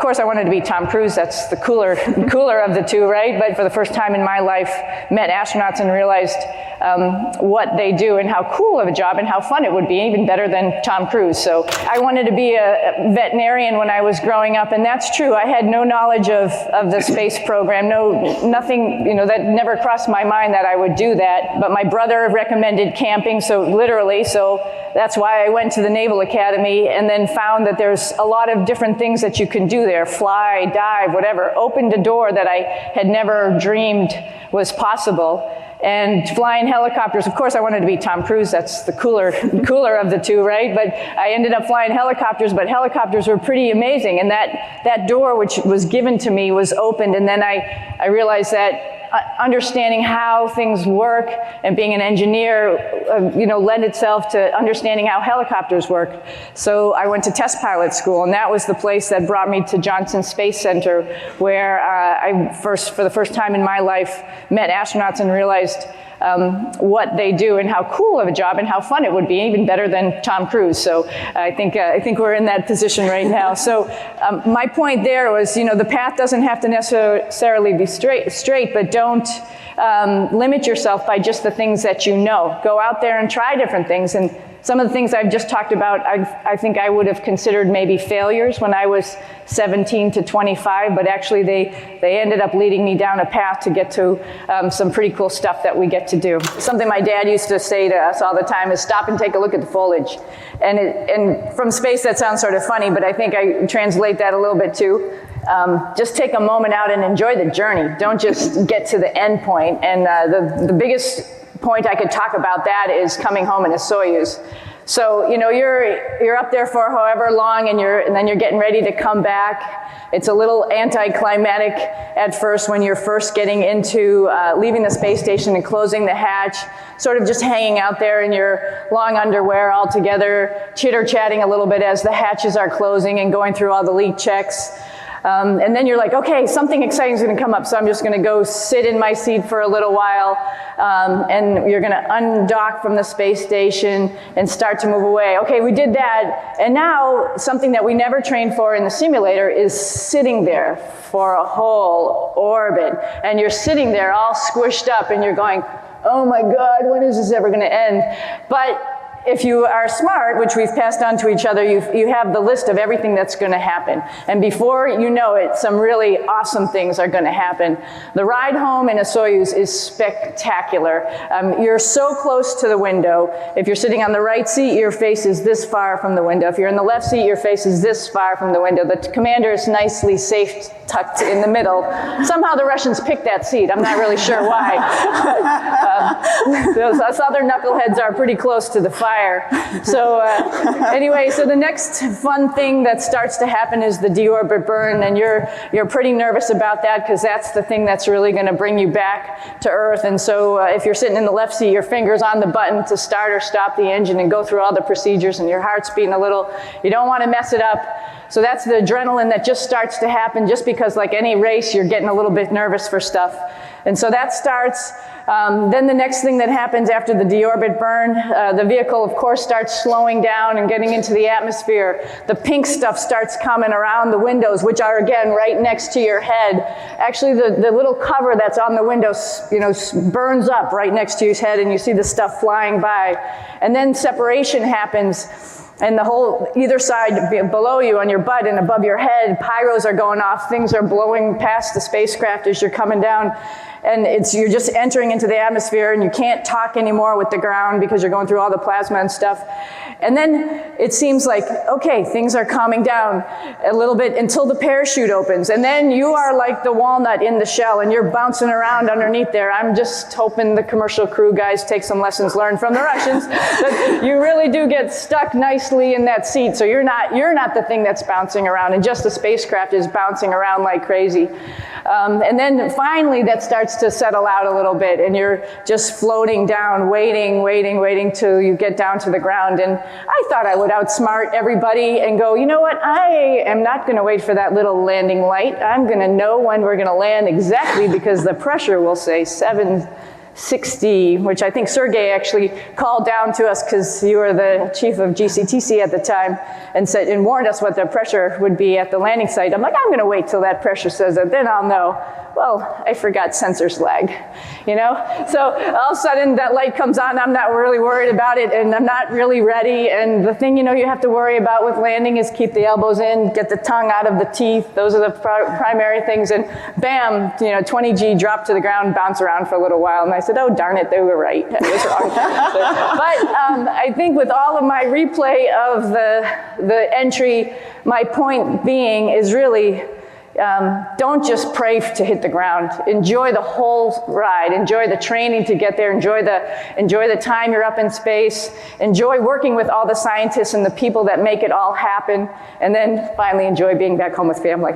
course, I wanted to be Tom Cruise. That's the cooler of the two, right? But for the first time in my life, met astronauts and realized what they do and how cool of a job and how fun it would be, even better than Tom Cruise. So I wanted to be a veterinarian when I was growing up, and that's true. I had no knowledge of the space program, nothing, that never crossed my mind that I would do that. But my brother recommended camping, so that's why I went to the Naval Academy and then found that there's a lot of different things that you can do there, fly, dive, whatever. Opened a door that I had never dreamed was possible. And flying helicopters, of course I wanted to be Tom Cruise, that's the cooler of the two, right? But I ended up flying helicopters, but helicopters were pretty amazing. And that door, which was given to me, was opened, and then I realized that understanding how things work and being an engineer, lend itself to understanding how helicopters work. So I went to test pilot school, and that was the place that brought me to Johnson Space Center, where for the first time in my life, met astronauts and realized what they do and how cool of a job and how fun it would be, even better than Tom Cruise. So I think we're in that position right now. So my point there was, the path doesn't have to necessarily be straight, but don't limit yourself by just the things that you know. Go out there and try different things. And some of the things I've just talked about, I think I would have considered maybe failures when I was 17 to 25, but actually they ended up leading me down a path to get to some pretty cool stuff that we get to do. Something my dad used to say to us all the time is stop and take a look at the foliage. And from space that sounds sort of funny, but I think I translate that a little bit too. Just take a moment out and enjoy the journey. Don't just get to the end point. And the biggest point I could talk about that is coming home in a Soyuz. So, you're up there for however long, and then you're getting ready to come back. It's a little anticlimactic at first when you're first getting into leaving the space station and closing the hatch, sort of just hanging out there in your long underwear all together, chitter-chatting a little bit as the hatches are closing and going through all the leak checks. And then you're like, okay, something exciting is going to come up, so I'm just going to go sit in my seat for a little while, and you're going to undock from the space station and start to move away. Okay, we did that, and now something that we never trained for in the simulator is sitting there for a whole orbit, and you're sitting there all squished up, and you're going, oh my God, when is this ever going to end? But if you are smart, which we've passed on to each other, you have the list of everything that's going to happen. And before you know it, some really awesome things are going to happen. The ride home in a Soyuz is spectacular. You're so close to the window. If you're sitting on the right seat, your face is this far from the window. If you're in the left seat, your face is this far from the window. The commander is nicely safe tucked in the middle. Somehow the Russians picked that seat. I'm not really sure why. Those other knuckleheads are pretty close to the fire. So anyway, so the next fun thing that starts to happen is the deorbit burn, and you're pretty nervous about that because that's the thing that's really going to bring you back to Earth. And so if you're sitting in the left seat, your finger's on the button to start or stop the engine and go through all the procedures, and your heart's beating a little. You don't want to mess it up. So that's the adrenaline that just starts to happen just because, like any race, you're getting a little bit nervous for stuff. And so that starts. Then the next thing that happens after the deorbit burn, the vehicle, of course, starts slowing down and getting into the atmosphere. The pink stuff starts coming around the windows, which are, again, right next to your head. Actually, the little cover that's on the window, burns up right next to your head, and you see the stuff flying by. And then separation happens. And the whole, either side below you on your butt and above your head, pyros are going off, things are blowing past the spacecraft as you're coming down. And you're just entering into the atmosphere, and you can't talk anymore with the ground because you're going through all the plasma and stuff. And then it seems like, okay, things are calming down a little bit until the parachute opens. And then you are like the walnut in the shell, and you're bouncing around underneath there. I'm just hoping the commercial crew guys take some lessons learned from the Russians. But you really do get stuck nicely in that seat. So you're not the thing that's bouncing around, and just the spacecraft is bouncing around like crazy. And then finally that starts to settle out a little bit, and you're just floating down, waiting till you get down to the ground. And I thought I would outsmart everybody and go, you know what, I am not going to wait for that little landing light. I'm going to know when we're going to land exactly, because the pressure will say 7 60, which I think Sergey actually called down to us because you were the chief of GCTC at the time and warned us what the pressure would be at the landing site. I'm like, I'm going to wait till that pressure says it, then I'll know. Well, I forgot sensors lag, you know? So all of a sudden that light comes on, I'm not really worried about it, and I'm not really ready. And the thing, you know, you have to worry about with landing is keep the elbows in, get the tongue out of the teeth. Those are the primary things. And bam, you know, 20G dropped to the ground, bounce around for a little while. And I said, oh, darn it, they were right. I was wrong. But I think with all of my replay of the entry, my point being is really, don't just pray to hit the ground. Enjoy the whole ride. Enjoy the training to get there. Enjoy the time you're up in space. Enjoy working with all the scientists and the people that make it all happen. And then finally enjoy being back home with family.